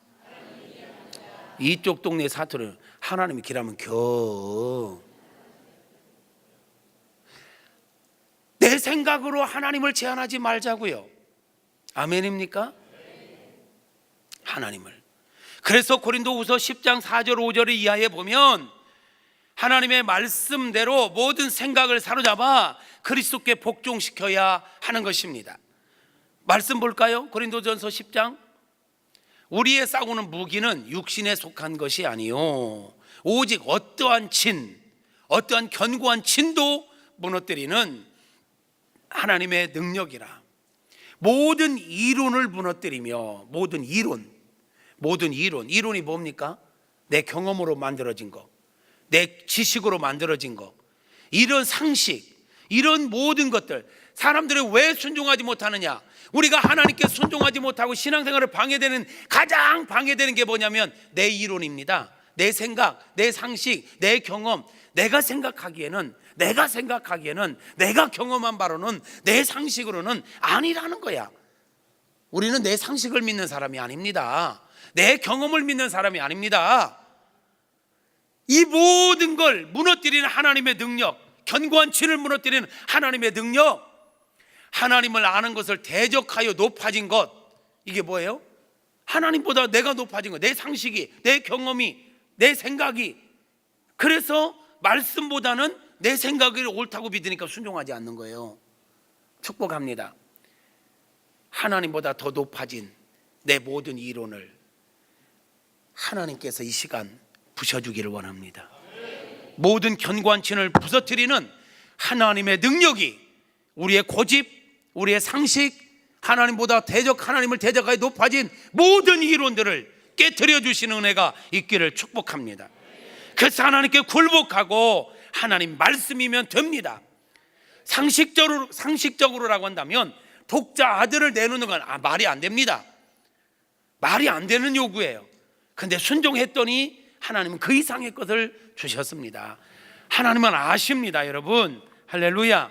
이쪽 동네 사투리, 하나님이 길하면 겨. 내 생각으로 하나님을 제한하지 말자고요. 아멘입니까? 하나님을. 그래서 고린도후서 10장 4절 5절 이하에 보면 하나님의 말씀대로 모든 생각을 사로잡아 그리스도께 복종시켜야 하는 것입니다. 말씀 볼까요? 고린도전서 10장. 우리의 싸우는 무기는 육신에 속한 것이 아니요 오직 어떠한 견고한 진도 무너뜨리는 하나님의 능력이라. 모든 이론을 무너뜨리며, 이론이 뭡니까? 내 경험으로 만들어진 거, 내 지식으로 만들어진 거, 이런 상식, 이런 모든 것들, 사람들이 왜 순종하지 못하느냐? 우리가 하나님께 순종하지 못하고 신앙생활을 가장 방해되는 게 뭐냐면 내 이론입니다. 내 생각, 내 상식, 내 경험. 내가 생각하기에는, 내가 경험한 바로는, 내 상식으로는 아니라는 거야. 우리는 내 상식을 믿는 사람이 아닙니다. 내 경험을 믿는 사람이 아닙니다. 이 모든 걸 무너뜨리는 하나님의 능력, 견고한 진을 무너뜨리는 하나님의 능력, 하나님을 아는 것을 대적하여 높아진 것, 이게 뭐예요? 하나님보다 내가 높아진 것, 내 상식이, 내 경험이, 내 생각이. 그래서 말씀보다는 내 생각이 옳다고 믿으니까 순종하지 않는 거예요. 축복합니다. 하나님보다 더 높아진 내 모든 이론을 하나님께서 이 시간 부셔주기를 원합니다. 모든 견고한 진을 부서뜨리는 하나님의 능력이 우리의 고집, 우리의 상식, 하나님을 대적하여 높아진 모든 이론들을 깨트려 주시는 은혜가 있기를 축복합니다. 그래서 하나님께 굴복하고 하나님 말씀이면 됩니다. 상식적으로라고 한다면 독자 아들을 내놓는 건 말이 안 됩니다. 말이 안 되는 요구예요. 근데 순종했더니 하나님은 그 이상의 것을 주셨습니다. 하나님은 아십니다, 여러분. 할렐루야.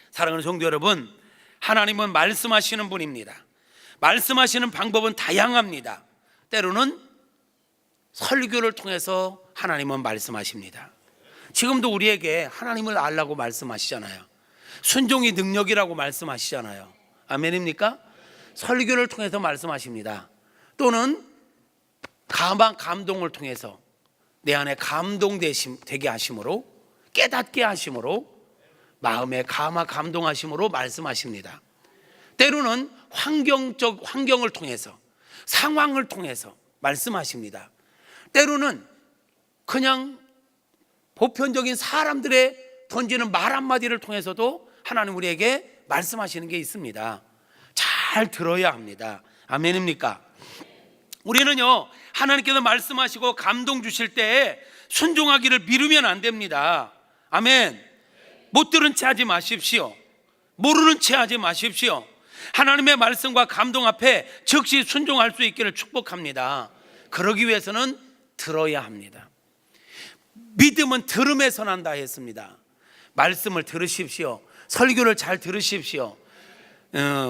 사랑하는 성도 여러분, 하나님은 말씀하시는 분입니다. 말씀하시는 방법은 다양합니다. 때로는 설교를 통해서 하나님은 말씀하십니다. 지금도 우리에게 하나님을 알라고 말씀하시잖아요. 순종이 능력이라고 말씀하시잖아요. 아멘입니까? 설교를 통해서 말씀하십니다. 또는 감동을 통해서 내 안에 감동되게 하심으로, 깨닫게 하심으로, 마음에 감동하심으로 말씀하십니다. 때로는 환경을 통해서, 상황을 통해서 말씀하십니다. 때로는 그냥 보편적인 사람들의 던지는 말 한마디를 통해서도 하나님 우리에게 말씀하시는 게 있습니다. 잘 들어야 합니다. 아멘입니까? 우리는요, 하나님께서 말씀하시고 감동 주실 때 순종하기를 미루면 안 됩니다. 아멘. 못 들은 채 하지 마십시오. 모르는 채 하지 마십시오. 하나님의 말씀과 감동 앞에 즉시 순종할 수 있기를 축복합니다. 그러기 위해서는 들어야 합니다. 믿음은 들음에서 난다 했습니다. 말씀을 들으십시오. 설교를 잘 들으십시오.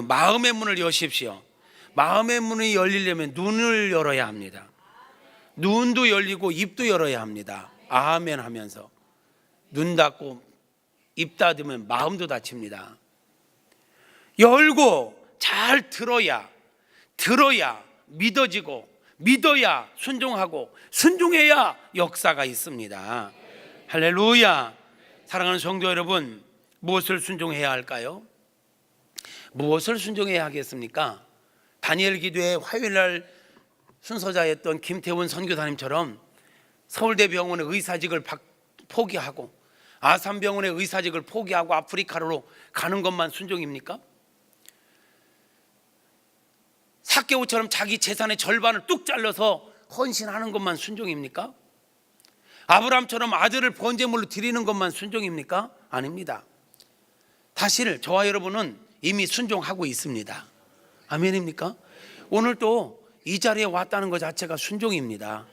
마음의 문을 여십시오. 마음의 문이 열리려면 눈을 열어야 합니다. 눈도 열리고 입도 열어야 합니다. 아멘 하면서. 눈 닫고 입 닫으면 마음도 닫힙니다. 열고 잘 들어야 믿어지고, 믿어야 순종하고, 순종해야 역사가 있습니다. 할렐루야. 사랑하는 성도 여러분, 무엇을 순종해야 할까요? 무엇을 순종해야 하겠습니까? 다니엘 기도회 화요일날 순서자였던 김태훈 선교사님처럼 서울대병원의 의사직을 포기하고, 아산병원의 의사직을 포기하고 아프리카로 가는 것만 순종입니까? 삭개오처럼 자기 재산의 절반을 뚝 잘라서 헌신하는 것만 순종입니까? 아브라함처럼 아들을 번제물로 드리는 것만 순종입니까? 아닙니다. 사실 저와 여러분은 이미 순종하고 있습니다. 아멘입니까? 오늘도 이 자리에 왔다는 것 자체가 순종입니다.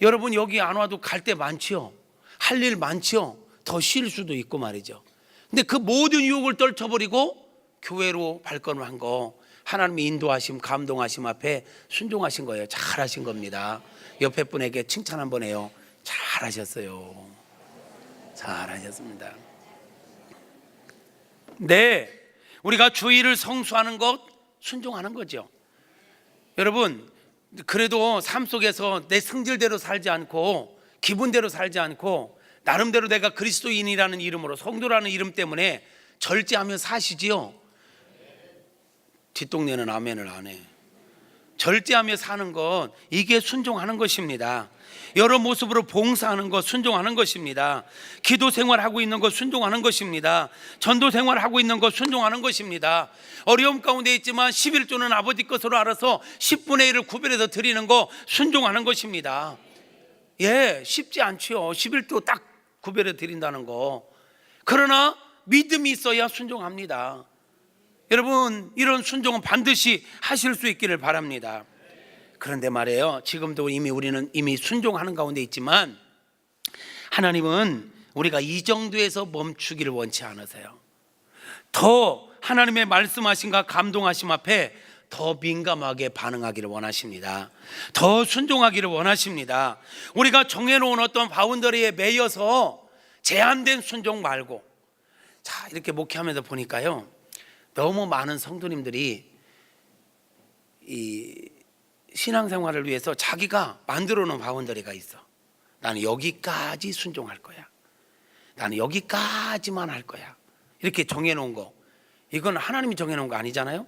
여러분 여기 안 와도 갈 데 많지요. 할 일 많지요. 더 쉴 수도 있고 말이죠. 근데 그 모든 유혹을 떨쳐버리고 교회로 발걸음한 거, 하나님의 인도하심, 감동하심 앞에 순종하신 거예요. 잘하신 겁니다. 옆에 분에게 칭찬 한번 해요. 잘하셨어요. 잘하셨습니다. 네, 우리가 주의를 성수하는 것, 순종하는 거죠. 여러분, 그래도 삶 속에서 내 성질대로 살지 않고 기분대로 살지 않고 나름대로 내가 그리스도인이라는 이름으로, 성도라는 이름 때문에 절제하며 사시지요. 뒷동네는 아멘을 안 해. 절제하며 사는 것, 이게 순종하는 것입니다. 여러 모습으로 봉사하는 것, 순종하는 것입니다. 기도 생활하고 있는 것, 순종하는 것입니다. 전도 생활하고 있는 것, 순종하는 것입니다. 어려움 가운데 있지만 11조는 아버지 것으로 알아서 10분의 1을 구별해서 드리는 것, 순종하는 것입니다. 예, 쉽지 않지요. 11조 딱 구별해 드린다는 거. 그러나 믿음이 있어야 순종합니다. 여러분, 이런 순종은 반드시 하실 수 있기를 바랍니다. 그런데 말이에요, 지금도 우리는 이미 순종하는 가운데 있지만 하나님은 우리가 이 정도에서 멈추기를 원치 않으세요. 더 하나님의 말씀하심과 감동하심 앞에 더 민감하게 반응하기를 원하십니다. 더 순종하기를 원하십니다. 우리가 정해놓은 어떤 바운더리에 매여서 제한된 순종 말고, 자, 이렇게 목회하면서 보니까요, 너무 많은 성도님들이 이 신앙생활을 위해서 자기가 만들어 놓은 바운더리가 있어. 나는 여기까지 순종할 거야. 나는 여기까지만 할 거야. 이렇게 정해놓은 거, 이건 하나님이 정해놓은 거 아니잖아요.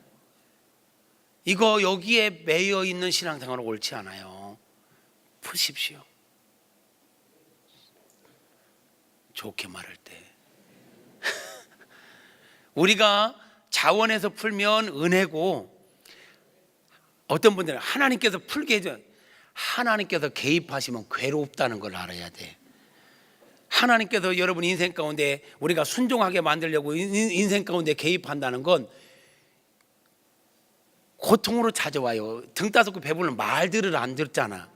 이거 여기에 매여 있는 신앙생활은 옳지 않아요. 푸십시오. 좋게 말할 때 우리가 자원에서 풀면 은혜고, 어떤 분들은 하나님께서 풀게 해줘. 하나님께서 개입하시면 괴롭다는 걸 알아야 돼. 하나님께서 여러분 인생 가운데 우리가 순종하게 만들려고 인생 가운데 개입한다는 건 고통으로 찾아와요. 등 따숩고 배부르면 말들을 안 듣잖아.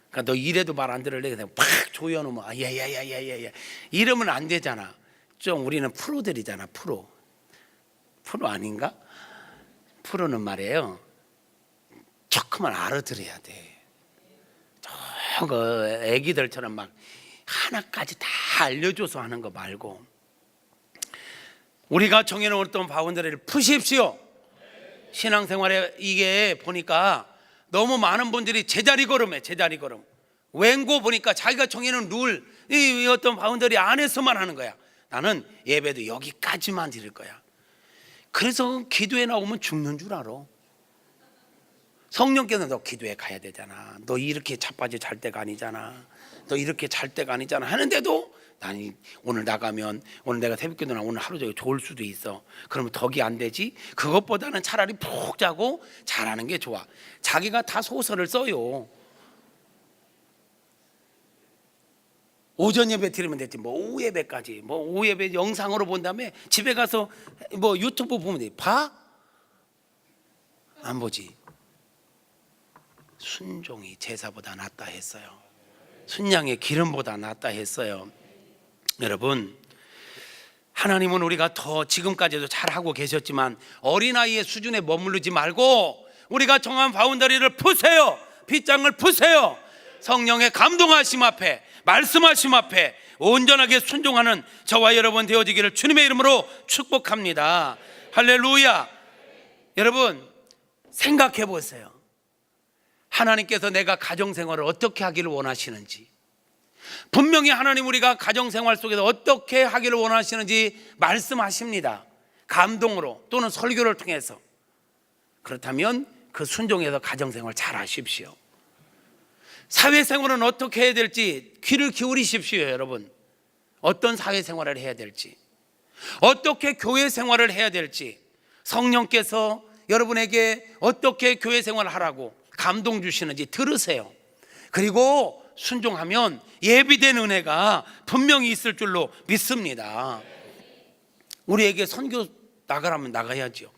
그러니까 너 이래도 말 안 들을래? 그냥 팍 조여놓으면 야야야야야야 이러면 안 되잖아. 좀 우리는 프로들이잖아. 프로 아닌가? 프로는 말이에요, 조금만 알아들어야 돼. 저거 애기들처럼 막 하나까지 다 알려줘서 하는 거 말고, 우리가 정해놓은 어떤 바운더리를 푸십시오. 신앙생활에 이게 보니까 너무 많은 분들이 제자리 걸음해. 제자리 걸음. 웬고 보니까 자기가 정해놓은 룰, 이 어떤 바운더리 안에서만 하는 거야. 나는 예배도 여기까지만 드릴 거야. 그래서 기도에 나오면 죽는 줄 알아. 성령께서 너 기도에 가야 되잖아. 너 이렇게 자빠져 잘 때가 아니잖아. 너 이렇게 잘 때가 아니잖아. 하는데도 나는 오늘 나가면, 오늘 내가 새벽기도나 오늘 하루 종일 좋을 수도 있어. 그러면 덕이 안 되지. 그것보다는 차라리 푹 자고 잘하는 게 좋아. 자기가 다 소설을 써요. 오전 예배 드리면 됐지. 뭐 오후 예배까지, 뭐 오후 예배 영상으로 본 다음에 집에 가서 뭐 유튜브 보면 돼. 봐? 안 보지. 순종이 제사보다 낫다 했어요. 순양의 기름보다 낫다 했어요. 여러분, 하나님은 우리가 더 지금까지도 잘하고 계셨지만 어린아이의 수준에 머무르지 말고 우리가 정한 바운더리를 푸세요. 빗장을 푸세요. 성령의 감동하심 앞에, 말씀하심 앞에 온전하게 순종하는 저와 여러분 되어지기를 주님의 이름으로 축복합니다. 할렐루야. 여러분, 생각해 보세요. 하나님께서 내가 가정생활을 어떻게 하기를 원하시는지, 분명히 하나님 우리가 가정생활 속에서 어떻게 하기를 원하시는지 말씀하십니다. 감동으로 또는 설교를 통해서. 그렇다면 그 순종해서 가정생활 잘 하십시오. 사회생활은 어떻게 해야 될지 귀를 기울이십시오. 여러분, 어떤 사회생활을 해야 될지, 어떻게 교회생활을 해야 될지, 성령께서 여러분에게 어떻게 교회생활을 하라고 감동 주시는지 들으세요. 그리고 순종하면 예비된 은혜가 분명히 있을 줄로 믿습니다. 우리에게 선교 나가라면 나가야죠.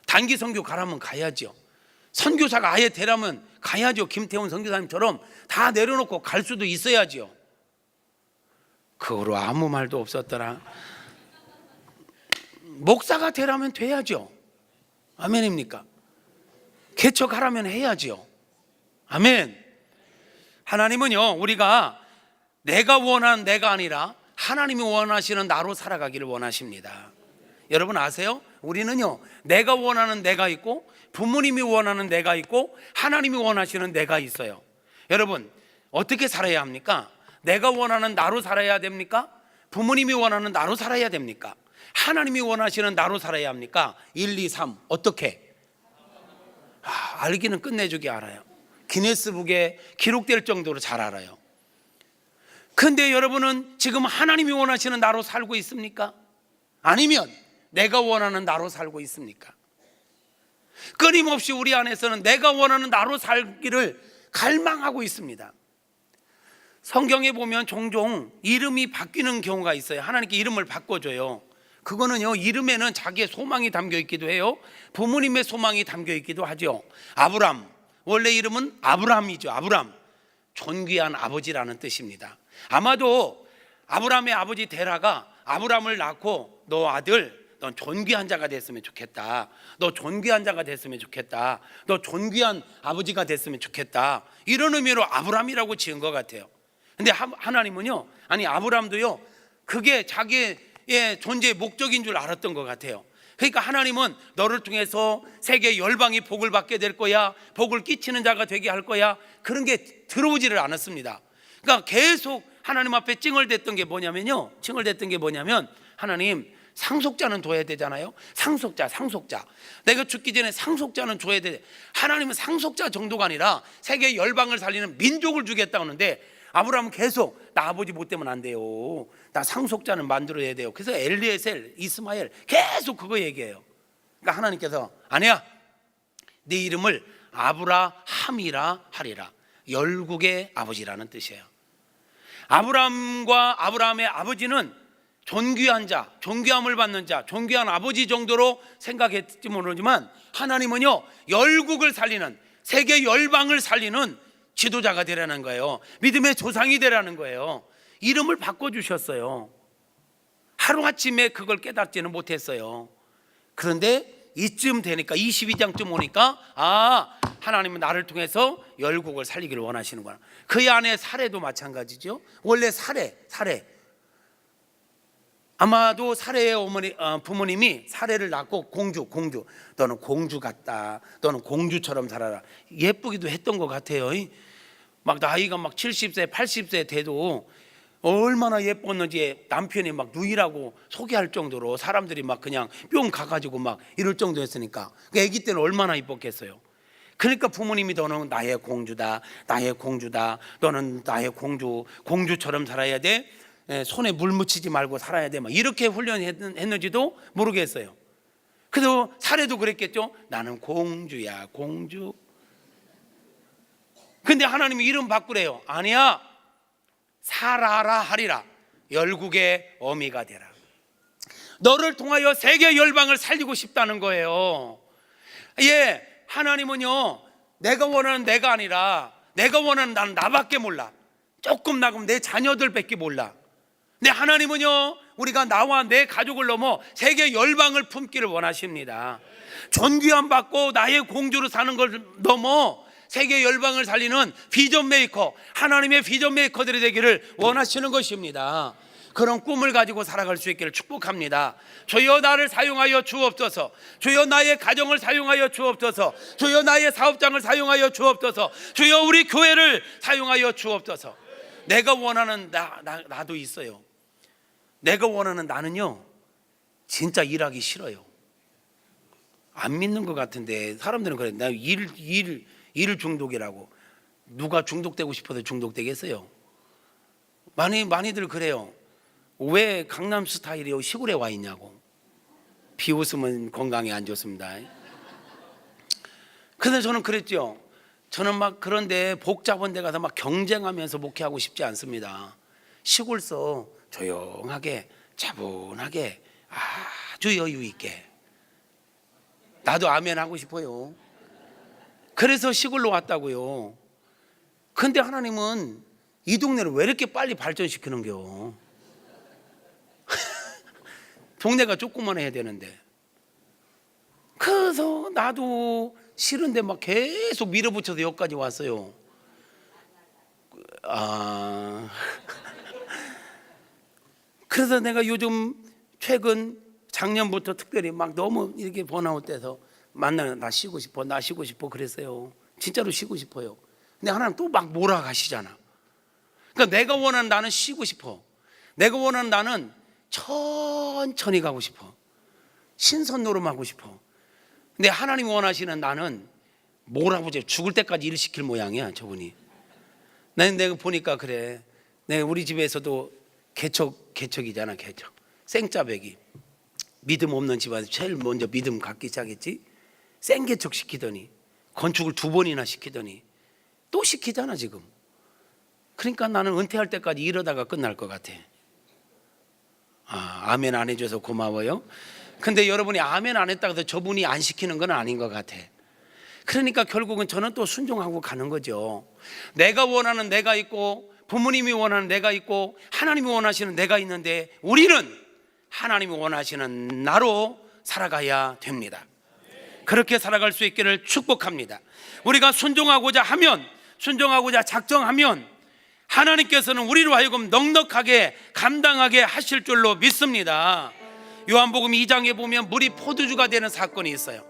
단기 선교 가라면 가야죠. 선교사가 아예 되라면 가야죠. 김태훈 선교사님처럼 다 내려놓고 갈 수도 있어야죠. 그거로 아무 말도 없었더라. 목사가 되라면 돼야죠. 아멘입니까? 개척하라면 해야죠. 아멘. 하나님은요, 우리가 내가 원하는 내가 아니라 하나님이 원하시는 나로 살아가기를 원하십니다. 여러분 아세요? 우리는요, 내가 원하는 내가 있고 부모님이 원하는 내가 있고 하나님이 원하시는 내가 있어요. 여러분 어떻게 살아야 합니까? 내가 원하는 나로 살아야 됩니까? 부모님이 원하는 나로 살아야 됩니까? 하나님이 원하시는 나로 살아야 합니까? 1, 2, 3 어떻게? 알기는 끝내주기 알아요. 기네스북에 기록될 정도로 잘 알아요. 근데 여러분은 지금 하나님이 원하시는 나로 살고 있습니까? 아니면 내가 원하는 나로 살고 있습니까? 끊임없이 우리 안에서는 내가 원하는 나로 살기를 갈망하고 있습니다. 성경에 보면 종종 이름이 바뀌는 경우가 있어요. 하나님께 이름을 바꿔줘요. 그거는요, 이름에는 자기의 소망이 담겨 있기도 해요. 부모님의 소망이 담겨 있기도 하죠. 아브람, 원래 이름은 아브람이죠. 아브람, 존귀한 아버지라는 뜻입니다. 아마도 아브람의 아버지 데라가 아브람을 낳고 너 아들, 넌 존귀한 자가 됐으면 좋겠다. 너 존귀한 자가 됐으면 좋겠다. 너 존귀한 아버지가 됐으면 좋겠다. 이런 의미로 아브람이라고 지은 것 같아요. 근데 하나님은요, 아니 아브람도요, 그게 자기의 존재의 목적인 줄 알았던 것 같아요. 그러니까 하나님은 너를 통해서 세계 열방이 복을 받게 될 거야, 복을 끼치는 자가 되게 할 거야, 그런 게 들어오지를 않았습니다. 그러니까 계속 하나님 앞에 찡얼댔던 게 뭐냐면요, 하나님 상속자는 둬야 되잖아요. 상속자. 내가 죽기 전에 상속자는 줘야 돼. 하나님은 상속자 정도가 아니라 세계 열방을 살리는 민족을 주겠다고 하는데, 아브라함은 계속 나 아버지 못 되면 안 돼요. 나 상속자는 만들어야 돼요. 그래서 엘리에셀, 이스마엘 계속 그거 얘기해요. 그러니까 하나님께서 아니야, 네 이름을 아브라함이라 하리라. 열국의 아버지라는 뜻이에요. 아브라함과 아브라함의 아버지는 존귀한 자, 존귀함을 받는 자, 존귀한 아버지 정도로 생각했지 모르지만 하나님은요, 열국을 살리는, 세계 열방을 살리는 지도자가 되라는 거예요. 믿음의 조상이 되라는 거예요. 이름을 바꿔주셨어요. 하루아침에 그걸 깨닫지는 못했어요. 그런데 이쯤 되니까, 22장쯤 오니까 하나님은 나를 통해서 열국을 살리기를 원하시는구나. 그 안에 사례도 마찬가지죠. 원래 사례 아마도 사례의 부모님이 사례를 낳고 공주, 너는 공주 같다, 너는 공주처럼 살아라, 예쁘기도 했던 것 같아요. 막 나이가 막 70세 80세 돼도 얼마나 예뻤는지 남편이 막 누이라고 소개할 정도로 사람들이 막 그냥 뿅 가가지고 막 이럴 정도였으니까 아기 때는 얼마나 이뻤겠어요. 그러니까 부모님이 너는 나의 공주다, 너는 나의 공주처럼 살아야 돼, 손에 물 묻히지 말고 살아야 돼, 막 이렇게 훈련했는지도 모르겠어요. 그래도 사례도 그랬겠죠. 나는 공주야, 공주. 근데 하나님이 이름 바꾸래요. 아니야, 살아라 하리라. 열국의 어미가 되라. 너를 통하여 세계 열방을 살리고 싶다는 거예요. 하나님은요, 내가 원하는 내가 아니라 내가 원하는 나는 나밖에 몰라. 조금 나가면 내 자녀들밖에 몰라. 근데 하나님은요, 우리가 나와 내 가족을 넘어 세계 열방을 품기를 원하십니다. 존귀함 받고 나의 공주로 사는 걸 넘어 세계 열방을 살리는 비전 메이커, 하나님의 비전 메이커들이 되기를 원하시는 것입니다. 그런 꿈을 가지고 살아갈 수 있기를 축복합니다. 주여 나를 사용하여 주옵소서. 주여 나의 가정을 사용하여 주옵소서. 주여 나의 사업장을 사용하여 주옵소서. 주여 우리 교회를 사용하여 주옵소서. 내가 원하는 나도 있어요. 내가 원하는 나는요, 진짜 일하기 싫어요. 안 믿는 것 같은데 사람들은 그래. 나 일 중독이라고. 누가 중독되고 싶어서 중독되겠어요? 많이들 그래요. 왜 강남 스타일이 시골에 와 있냐고. 비웃으면 건강에 안 좋습니다. 근데 저는 그랬죠. 저는 막 그런데 복잡한 데 가서 막 경쟁하면서 목회하고 싶지 않습니다. 시골서 조용하게 차분하게 아주 여유 있게. 나도 아멘 하고 싶어요. 그래서 시골로 왔다고요. 근데 하나님은 이 동네를 왜 이렇게 빨리 발전시키는겨? 동네가 조그만 해야 되는데. 그래서 나도 싫은데 막 계속 밀어붙여서 여기까지 왔어요. 그래서 내가 요즘 최근 작년부터 특별히 막 너무 이렇게 번아웃 돼서 나 쉬고 싶어 그랬어요. 진짜로 쉬고 싶어요. 근데 하나님 또 막 몰아가시잖아. 그러니까 내가 원하는 나는 쉬고 싶어. 내가 원하는 나는 천천히 가고 싶어. 신선 노름하고 싶어. 근데 하나님 원하시는 나는 몰아보지 죽을 때까지 일 시킬 모양이야 저분이. 내가 보니까 그래. 내가 우리 집에서도 개척이잖아. 개척 생짜배기. 믿음 없는 집안에서 제일 먼저 믿음 갖기 시작했지. 생개척 시키더니 건축을 2번이나 시키더니 또 시키잖아 지금. 그러니까 나는 은퇴할 때까지 이러다가 끝날 것 같아. 아멘 안 해줘서 고마워요. 근데 여러분이 아멘 안 했다고 해서 저분이 안 시키는 건 아닌 것 같아. 그러니까 결국은 저는 또 순종하고 가는 거죠. 내가 원하는 내가 있고 부모님이 원하는 내가 있고 하나님이 원하시는 내가 있는데 우리는 하나님이 원하시는 나로 살아가야 됩니다. 그렇게 살아갈 수 있기를 축복합니다. 우리가 순종하고자 작정하면 하나님께서는 우리로 하여금 넉넉하게 감당하게 하실 줄로 믿습니다. 요한복음 2장에 보면 물이 포도주가 되는 사건이 있어요.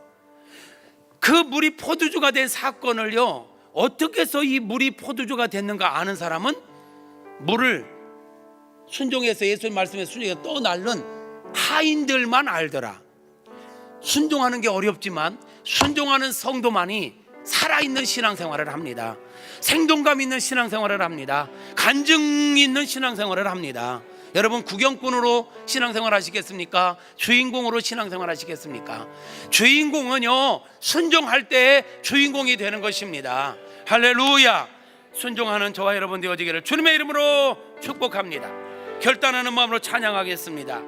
그 물이 포도주가 된 사건을요, 어떻게 해서 이 물이 포도주가 됐는가 아는 사람은 물을 순종해서 예수님 말씀에 순종해서 떠날른 하인들만 알더라. 순종하는 게 어렵지만 순종하는 성도만이 살아있는 신앙생활을 합니다. 생동감 있는 신앙생활을 합니다. 간증 있는 신앙생활을 합니다. 여러분 구경꾼으로 신앙생활 하시겠습니까? 주인공으로 신앙생활 하시겠습니까? 주인공은요 순종할 때 주인공이 되는 것입니다. 할렐루야. 순종하는 저와 여러분 되어지기를 주님의 이름으로 축복합니다. 결단하는 마음으로 찬양하겠습니다.